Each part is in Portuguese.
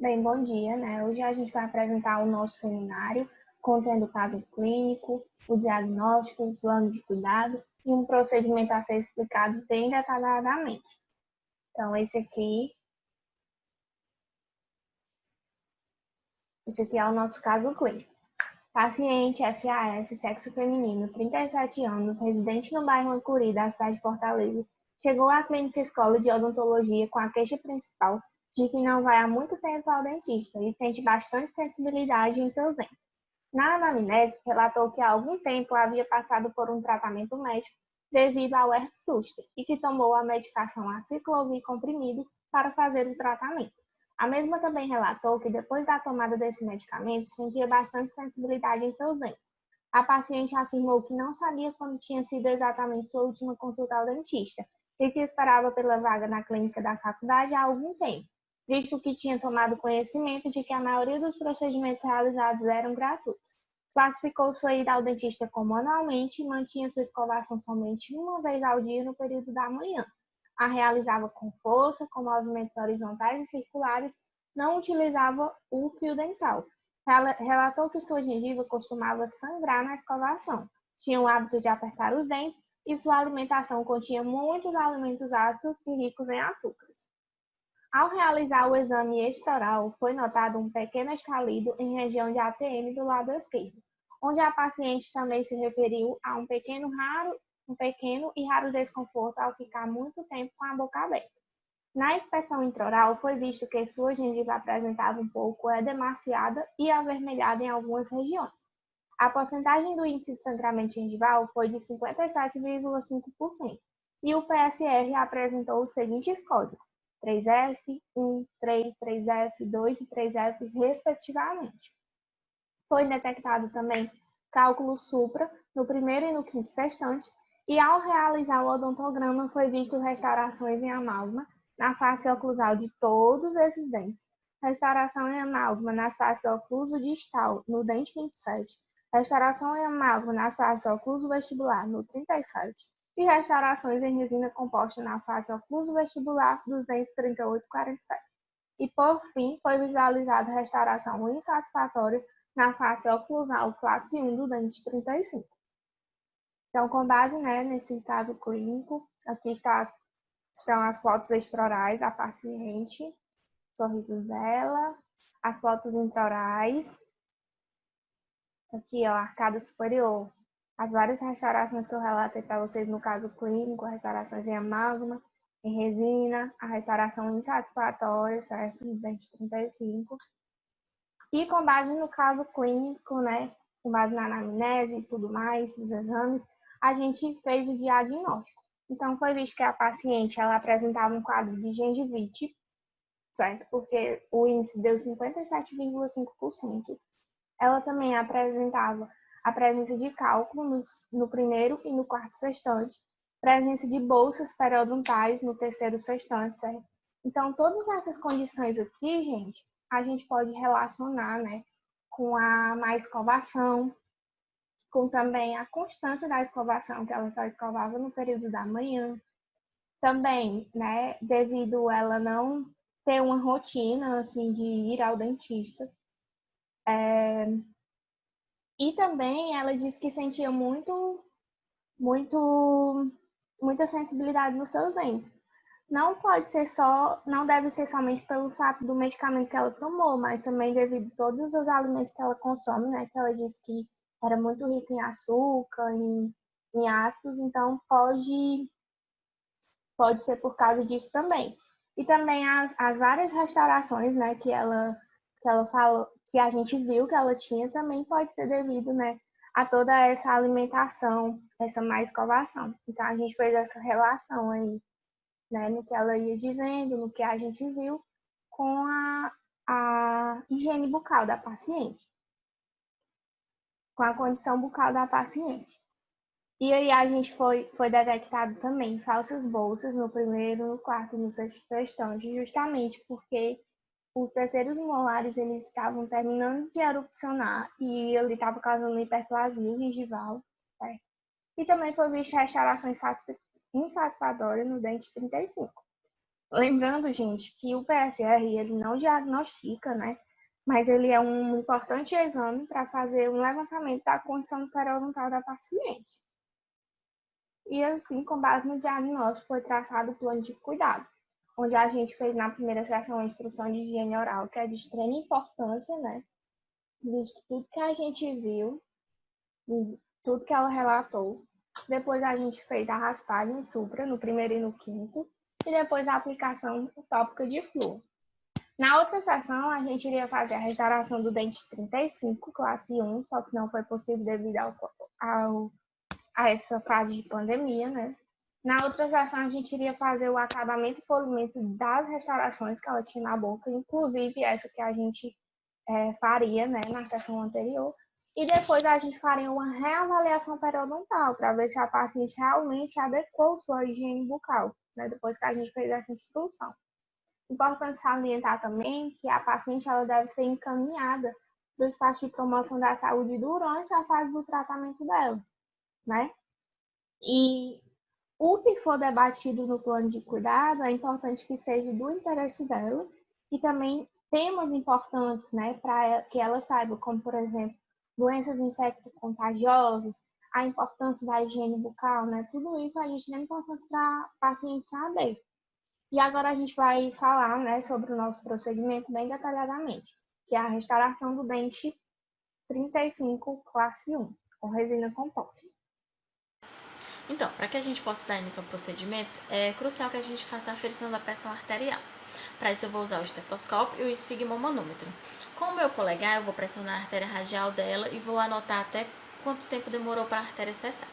Bem, bom dia, né? Hoje a gente vai apresentar o nosso seminário, contendo o caso clínico, o diagnóstico, o plano de cuidado e um procedimento a ser explicado bem detalhadamente. Então, esse aqui é o nosso caso clínico. Paciente FAS, sexo feminino, 37 anos, residente no bairro Ancuri, da cidade de Fortaleza, chegou à clínica escola de odontologia com a queixa principal de que não vai há muito tempo ao dentista e sente bastante sensibilidade em seus dentes. Na anamnese, relatou que há algum tempo havia passado por um tratamento médico devido ao herpes zoster e que tomou a medicação aciclovir comprimido para fazer o tratamento. A mesma também relatou que depois da tomada desse medicamento sentia bastante sensibilidade em seus dentes. A paciente afirmou que não sabia quando tinha sido exatamente sua última consulta ao dentista e que esperava pela vaga na clínica da faculdade há algum tempo, visto que tinha tomado conhecimento de que a maioria dos procedimentos realizados eram gratuitos. Classificou sua ida ao dentista como anualmente e mantinha sua escovação somente uma vez ao dia no período da manhã. A realizava com força, com movimentos horizontais e circulares, não utilizava o fio dental. Relatou que sua gengiva costumava sangrar na escovação, tinha o hábito de apertar os dentes e sua alimentação continha muitos alimentos ácidos e ricos em açúcares. Ao realizar o exame extraoral, foi notado um pequeno estalido em região de ATM do lado esquerdo, onde a paciente também se referiu a um pequeno e raro desconforto ao ficar muito tempo com a boca aberta. Na inspeção intraoral, foi visto que sua gengiva apresentava um pouco edemaciada e avermelhada em algumas regiões. A porcentagem do índice de sangramento gengival foi de 57,5% e o PSR apresentou os seguintes códigos: 3F, 1, 3, 3F, 2 e 3F, respectivamente. Foi detectado também cálculo supra no primeiro e no quinto sextante, e ao realizar o odontograma foi visto restaurações em amálgama na face oclusal de todos esses dentes, restauração em amálgama nas faces ocluso distal no dente 27, restauração em amálgama nas faces ocluso vestibular no 37 e restaurações em resina composta na face ocluso vestibular dos dentes 38 e 47. E, por fim, foi visualizada restauração insatisfatória na face oclusal classe 1 do dente 35. Então, com base, né, nesse caso clínico, aqui estão as fotos extraorais da paciente, sorrisos dela, as fotos intraorais, aqui, ó, arcada superior, as várias restaurações que eu relatei para vocês no caso clínico, restaurações em amálgama, em resina, a restauração insatisfatória, certo? No dente 35. E com base no caso clínico, né, com base na anamnese e tudo mais, os exames, a gente fez o diagnóstico. Então, foi visto que a paciente ela apresentava um quadro de gengivite, certo? Porque o índice deu 57,5%. Ela também apresentava a presença de cálculo no primeiro e no quarto sextante, presença de bolsas periodontais no terceiro sextante, certo? Então, todas essas condições aqui, gente, a gente pode relacionar, né, com a má escovação, com também a constância da escovação, que ela só escovava no período da manhã. Também, né, devido ela não ter uma rotina, assim, de ir ao dentista. E também ela disse que sentia muito, muita sensibilidade nos seus dentes. Não pode ser só, não deve ser somente pelo fato do medicamento que ela tomou, mas também devido a todos os alimentos que ela consome, né? Que ela disse que era muito rico em açúcar, em ácidos, então pode ser por causa disso também. E também as várias restaurações, né, que ela falou, que a gente viu que ela tinha, também pode ser devido, né, a toda essa alimentação, essa má escovação. Então a gente fez essa relação aí, né, no que ela ia dizendo, no que a gente viu, com a higiene bucal da paciente, com a condição bucal da paciente. E aí a gente foi detectado também falsas bolsas no primeiro, no quarto e no sexto testante, justamente porque os terceiros molares eles estavam terminando de erupcionar e ele estava causando hiperplasia gengival, certo? E também foi vista restauração insatisfatória no dente 35. Lembrando, gente, que o PSR ele não diagnostica, né? Mas ele é um importante exame para fazer um levantamento da condição periodontal da paciente. E assim, com base no diagnóstico, foi traçado o plano de cuidado, onde a gente fez na primeira sessão a instrução de higiene oral, que é de extrema importância, né? Visto tudo que a gente viu, e tudo que ela relatou. Depois a gente fez a raspagem supra no primeiro e no quinto, e depois a aplicação tópica de flúor. Na outra sessão, a gente iria fazer a restauração do dente 35, classe 1, só que não foi possível devido a essa fase de pandemia, né? Na outra sessão, a gente iria fazer o acabamento e polimento das restaurações que ela tinha na boca, inclusive essa que a gente faria, né, na sessão anterior. E depois a gente faria uma reavaliação periodontal para ver se a paciente realmente adequou sua higiene bucal, né, depois que a gente fez essa instrução. Importante salientar também que a paciente ela deve ser encaminhada para o espaço de promoção da saúde durante a fase do tratamento dela, né? E o que for debatido no plano de cuidado é importante que seja do interesse dela e também temas importantes, né, para que ela saiba, como por exemplo, doenças infecto-contagiosas, a importância da higiene bucal, né? Tudo isso a gente tem importância para o paciente saber. E agora a gente vai falar, né, sobre o nosso procedimento bem detalhadamente, que é a restauração do dente 35, classe 1, com resina composta. Então, para que a gente possa dar início ao procedimento, é crucial que a gente faça a aferição da pressão arterial. Para isso eu vou usar o estetoscópio e o esfigmomanômetro. Com o meu polegar, eu vou pressionar a artéria radial dela e vou anotar até quanto tempo demorou para a artéria cessar.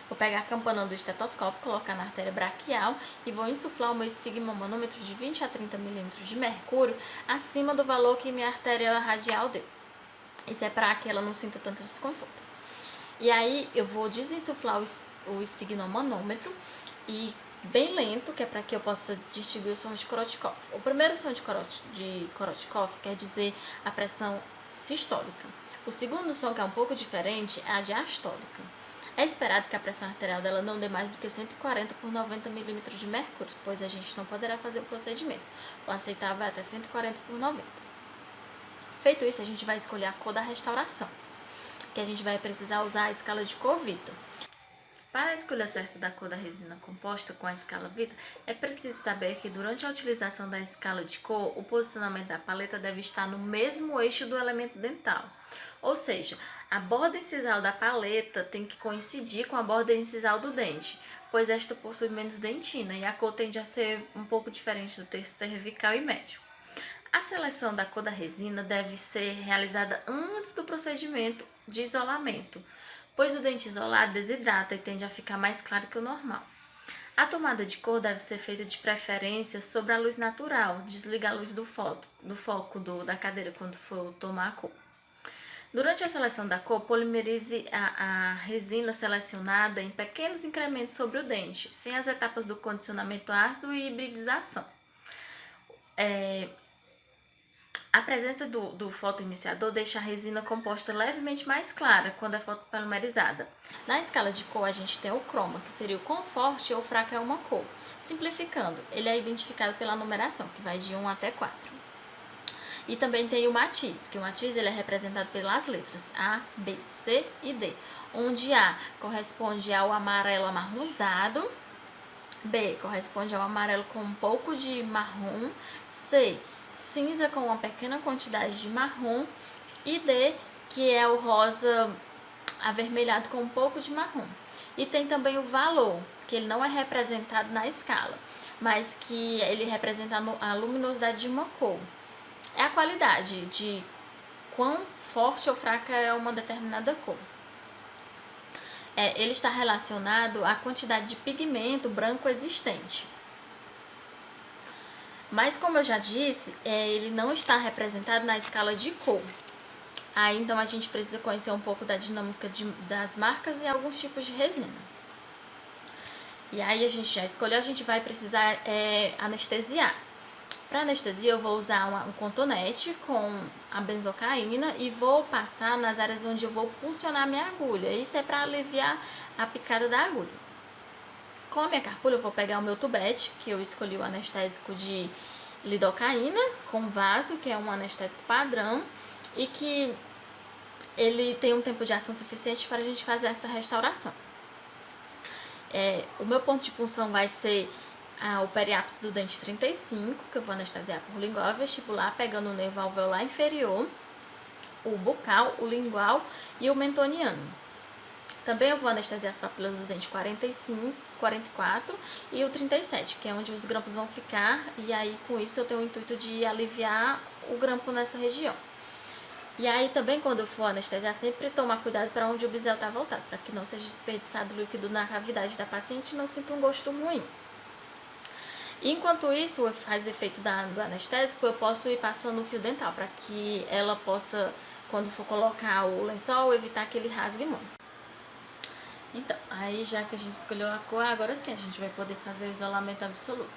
Vou pegar a campana do estetoscópio, colocar na artéria braquial e vou insuflar o meu esfigmomanômetro de 20 a 30 milímetros de mercúrio acima do valor que minha artéria radial deu. Isso é para que ela não sinta tanto desconforto. E aí eu vou desinsuflar o esfigmomanômetro e bem lento, que é para que eu possa distinguir o som de Korotchkov. O primeiro som de Korotchkov quer dizer a pressão sistólica. O segundo som, que é um pouco diferente, é a diastólica. É esperado que a pressão arterial dela não dê mais do que 140 por 90 milímetros de mercúrio, pois a gente não poderá fazer o procedimento. O aceitável é até 140 por 90. Feito isso, a gente vai escolher a cor da restauração, que a gente vai precisar usar a escala de cor Vita. Para a escolha certa da cor da resina composta com a escala Vita, é preciso saber que durante a utilização da escala de cor, o posicionamento da paleta deve estar no mesmo eixo do elemento dental. Ou seja, a borda incisal da paleta tem que coincidir com a borda incisal do dente, pois esta possui menos dentina e a cor tende a ser um pouco diferente do terço cervical e médio. A seleção da cor da resina deve ser realizada antes do procedimento de isolamento, pois o dente isolado desidrata e tende a ficar mais claro que o normal. A tomada de cor deve ser feita de preferência sobre a luz natural, desliga a luz do foco da cadeira quando for tomar a cor. Durante a seleção da cor, polimerize a resina selecionada em pequenos incrementos sobre o dente, sem as etapas do condicionamento ácido e hibridização. A presença do fotoiniciador deixa a resina composta levemente mais clara quando é fotopolimerizada. Na escala de cor, a gente tem o croma, que seria o quão forte ou fraca é uma cor. Simplificando, ele é identificado pela numeração, que vai de 1 até 4. E também tem o matiz, que o matiz ele é representado pelas letras A, B, C e D, onde A corresponde ao amarelo amarronzado, B corresponde ao amarelo com um pouco de marrom, C cinza com uma pequena quantidade de marrom e D, que é o rosa avermelhado com um pouco de marrom. E tem também o valor, que ele não é representado na escala, mas que ele representa a luminosidade de uma cor. É a qualidade de quão forte ou fraca é uma determinada cor. Ele está relacionado à quantidade de pigmento branco existente. Mas, como eu já disse, ele não está representado na escala de cor. Aí, então, a gente precisa conhecer um pouco da dinâmica das marcas e alguns tipos de resina. E aí, a gente já escolheu, a gente vai precisar anestesiar. Para anestesia, eu vou usar um cotonete com a benzocaína e vou passar nas áreas onde eu vou puncionar minha agulha. Isso é para aliviar a picada da agulha. Com a minha carpula, eu vou pegar o meu tubete, que eu escolhi o anestésico de lidocaína, com vaso, que é um anestésico padrão, e que ele tem um tempo de ação suficiente para a gente fazer essa restauração. O meu ponto de punção vai ser o periápice do dente 35, que eu vou anestesiar por lingual vestibular, pegando o nervo alveolar inferior, o bucal, o lingual e o mentoniano. Também eu vou anestesiar as papilas do dente 45, 44 e o 37, que é onde os grampos vão ficar, e aí com isso eu tenho o intuito de aliviar o grampo nessa região. E aí também, quando eu for anestesiar, sempre tomar cuidado para onde o bisel está voltado, para que não seja desperdiçado líquido na cavidade da paciente e não sinta um gosto ruim. Enquanto isso faz efeito do anestésico, eu posso ir passando o fio dental, para que ela possa, quando for colocar o lençol, evitar que ele rasgue muito. Então, aí já que a gente escolheu a cor, agora sim a gente vai poder fazer o isolamento absoluto.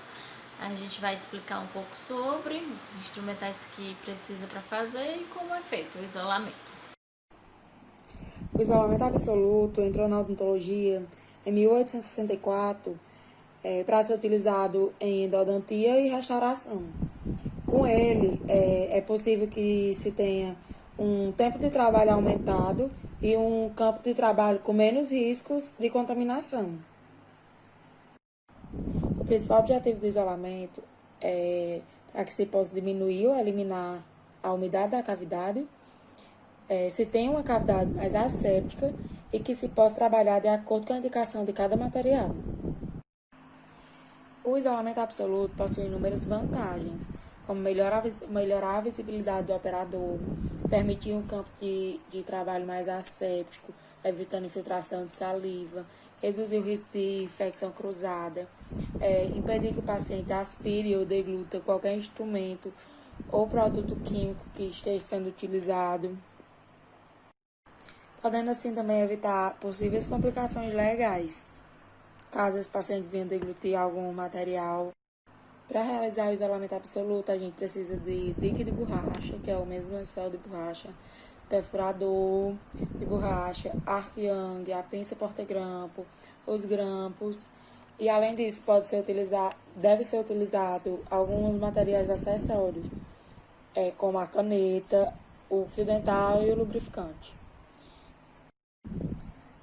A gente vai explicar um pouco sobre os instrumentais que precisa para fazer e como é feito o isolamento. O isolamento absoluto entrou na odontologia em 1864 para ser utilizado em endodontia e restauração. Com ele, é possível que se tenha um tempo de trabalho aumentado e um campo de trabalho com menos riscos de contaminação. O principal objetivo do isolamento é para que se possa diminuir ou eliminar a umidade da cavidade, se tem uma cavidade mais asséptica e que se possa trabalhar de acordo com a indicação de cada material. O isolamento absoluto possui inúmeras vantagens, como melhorar a visibilidade do operador, permitir um campo de trabalho mais asséptico, evitando infiltração de saliva, reduzir o risco de infecção cruzada, impedir que o paciente aspire ou degluta qualquer instrumento ou produto químico que esteja sendo utilizado, podendo assim também evitar possíveis complicações legais, caso esse paciente venha deglutir algum material. Para realizar o isolamento absoluto, a gente precisa de dique de borracha, que é o mesmo lençol de borracha, perfurador de borracha, arco-yang, a pinça porta-grampo, os grampos. E além disso, deve ser utilizado alguns materiais acessórios, como a caneta, o fio dental e o lubrificante.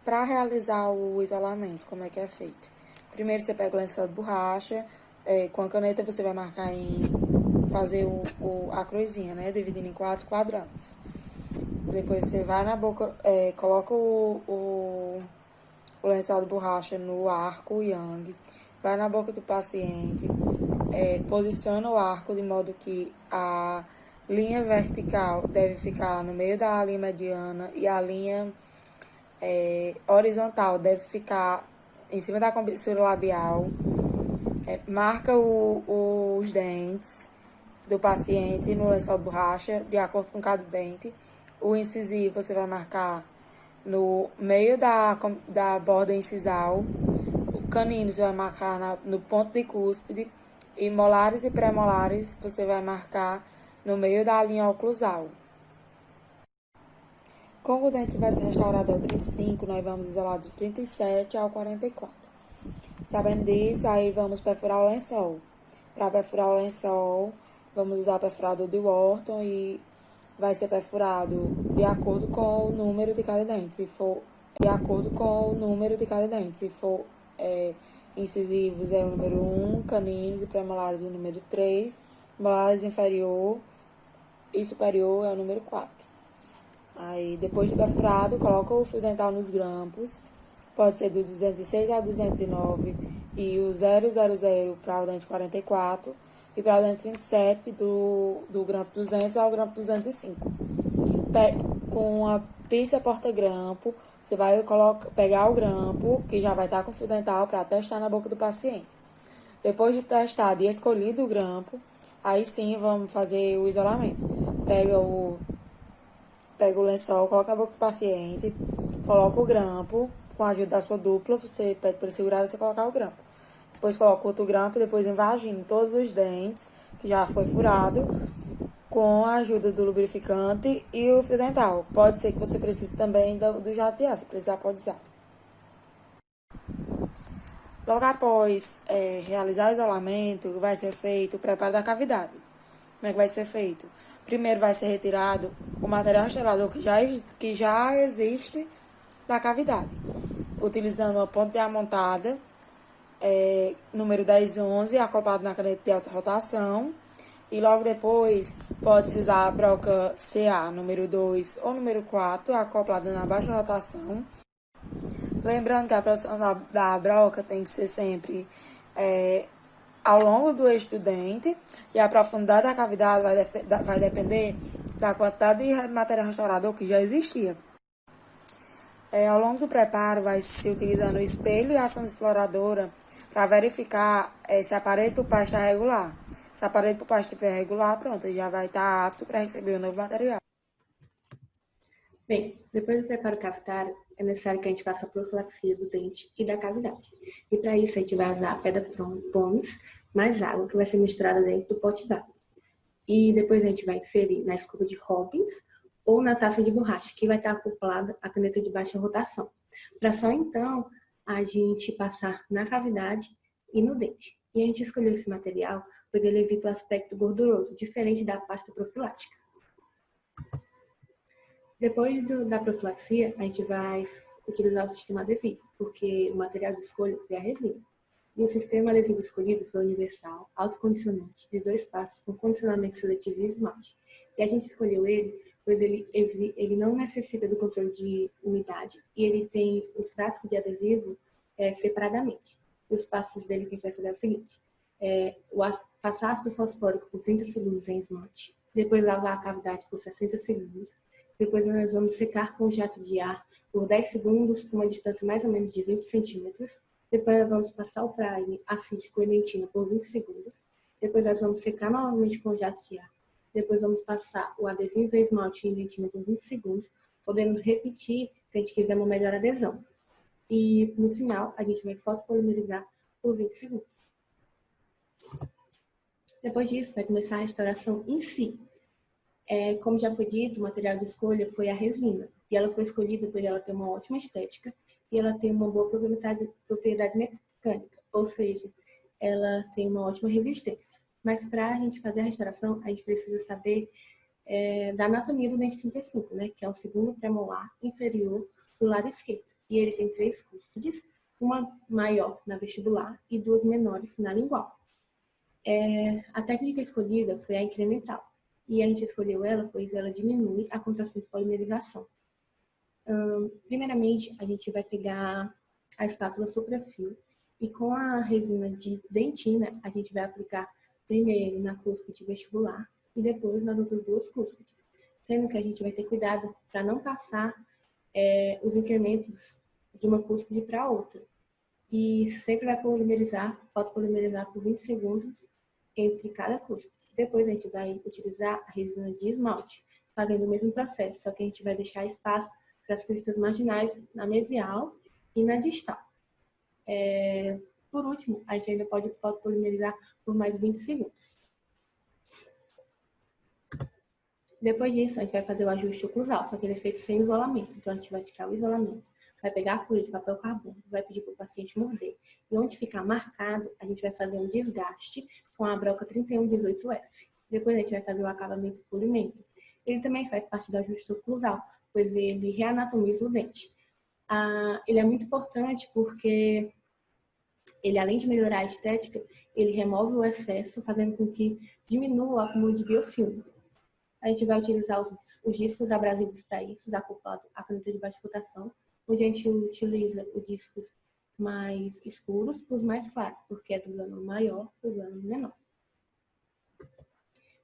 Para realizar o isolamento, como é que é feito? Primeiro você pega o lençol de borracha, com a caneta você vai marcar fazer a cruzinha, né? Dividindo em 4 quadrantes. Depois você vai na boca, coloca o lençol de borracha no arco yang, vai na boca do paciente, posiciona o arco de modo que a linha vertical deve ficar no meio da linha mediana e a linha horizontal deve ficar em cima da comissura labial. Marca os dentes do paciente no lençol de borracha, de acordo com cada dente. O incisivo você vai marcar no meio da borda incisal. O canino você vai marcar no ponto de cúspide. E molares e pré-molares você vai marcar no meio da linha oclusal. Como o dente vai ser restaurado ao 35, nós vamos isolar do 37 ao 44. Sabendo disso, aí vamos perfurar o lençol. Para perfurar o lençol, vamos usar o perfurador de Wharton e vai ser perfurado de acordo com o número de cada dente. Se for incisivos é o número 1, caninos e premolares o número 3, molares inferior e superior é o número 4. Aí, depois de perfurado, coloca o fio dental nos grampos. Pode ser do 206 ao 209 e o 000 para o dente 44 e para o dente 27 do grampo 200 ao grampo 205. Com a pinça porta-grampo, você vai pegar o grampo, que já vai estar com o fio dental, para testar na boca do paciente. Depois de testado e escolhido o grampo, aí sim vamos fazer o isolamento. Pega o lençol, coloca na boca do paciente, coloca o grampo, com a ajuda da sua dupla, você pede para ele segurar e você colocar o grampo. Depois coloca outro grampo, depois invagina todos os dentes, que já foi furado, com a ajuda do lubrificante e o fio dental. Pode ser que você precise também do jato de ar, se precisar pode usar. Logo após realizar o isolamento, vai ser feito o preparo da cavidade. Como é que vai ser feito? Primeiro vai ser retirado o material restaurador que já existe da cavidade, utilizando uma ponte amontada, número 1011, acoplado na caneta de alta rotação. E logo depois pode-se usar a broca CA número 2 ou número 4, acoplada na baixa rotação. Lembrando que a produção da broca tem que ser sempre ao longo do estudante e a profundidade da cavidade vai depender da quantidade de material restaurador que já existia. Ao longo do preparo, vai se utilizando o espelho e a ação exploradora para verificar se a parede por baixo está regular. Se a parede por baixo estiver regular, pronto, já vai estar apto para receber o novo material. Bem, depois do preparo cavitário, é necessário que a gente faça a profilaxia do dente e da cavidade. E para isso, a gente vai usar a pedra pomes mais água, que vai ser misturada dentro do pote d'água. E depois a gente vai inserir na escova de Robbins ou na taça de borracha, que vai estar acoplada à caneta de baixa rotação. Para só então a gente passar na cavidade e no dente. E a gente escolheu esse material, pois ele evita o aspecto gorduroso, diferente da pasta profilática. Depois da profilaxia, a gente vai utilizar o sistema adesivo, porque o material de escolha foi a resina. E o sistema adesivo escolhido foi universal, autocondicionante, de 2 passos, com condicionamento seletivo e esmalte. E a gente escolheu ele, pois ele não necessita do controle de umidade e ele tem os frascos de adesivo separadamente. E os passos dele que a gente vai fazer é o seguinte: passar ácido fosfórico por 30 segundos em esmalte, depois lavar a cavidade por 60 segundos, depois nós vamos secar com jato de ar por 10 segundos, com uma distância mais ou menos de 20 centímetros. Depois nós vamos passar o primer acídico e dentina por 20 segundos. Depois nós vamos secar novamente com jato de ar. Depois vamos passar o adesivo e esmalte em dentina por 20 segundos. Podemos repetir se a gente quiser uma melhor adesão. E no final a gente vai fotopolimerizar por 20 segundos. Depois disso vai começar a restauração em si. Como já foi dito, o material de escolha foi a resina. E ela foi escolhida porque ela tem uma ótima estética e ela tem uma boa propriedade mecânica, ou seja, ela tem uma ótima resistência. Mas para a gente fazer a restauração, a gente precisa saber da anatomia do dente 35, né, que é o segundo premolar inferior do lado esquerdo. E ele tem 3 cúspides, uma maior na vestibular e 2 menores na lingual. A técnica escolhida foi a incremental. E a gente escolheu ela, pois ela diminui a contração de polimerização. Primeiramente, a gente vai pegar a espátula suprafio e com a resina de dentina, a gente vai aplicar primeiro na cúspide vestibular e depois nas outras 2 cúspides. Sendo que a gente vai ter cuidado para não passar os incrementos de uma cúspide para outra. E sempre vai fotopolimerizar por 20 segundos entre cada cúspide. Depois a gente vai utilizar a resina de esmalte, fazendo o mesmo processo, só que a gente vai deixar espaço para as cristas marginais na mesial e na distal. Por último, a gente ainda pode fotopolimerizar por mais 20 segundos. Depois disso, a gente vai fazer o ajuste oclusal, só que ele é feito sem isolamento. Então, a gente vai tirar o isolamento, vai pegar a folha de papel carbono, vai pedir para o paciente morder. E onde ficar marcado, a gente vai fazer um desgaste com a broca 3118F. Depois a gente vai fazer o acabamento e polimento. Ele também faz parte do ajuste oclusal, pois ele reanatomiza o dente. Ele é muito importante porque ele, além de melhorar a estética, ele remove o excesso, fazendo com que diminua o acúmulo de biofilme. A gente vai utilizar os discos abrasivos para isso, acoplado à caneta de baixa rotação, onde a gente utiliza os discos mais escuros para os mais claros, porque é do grânulo maior para o grânulo menor.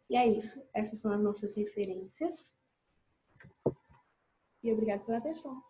E é isso. Essas são as nossas referências. E obrigado pela atenção.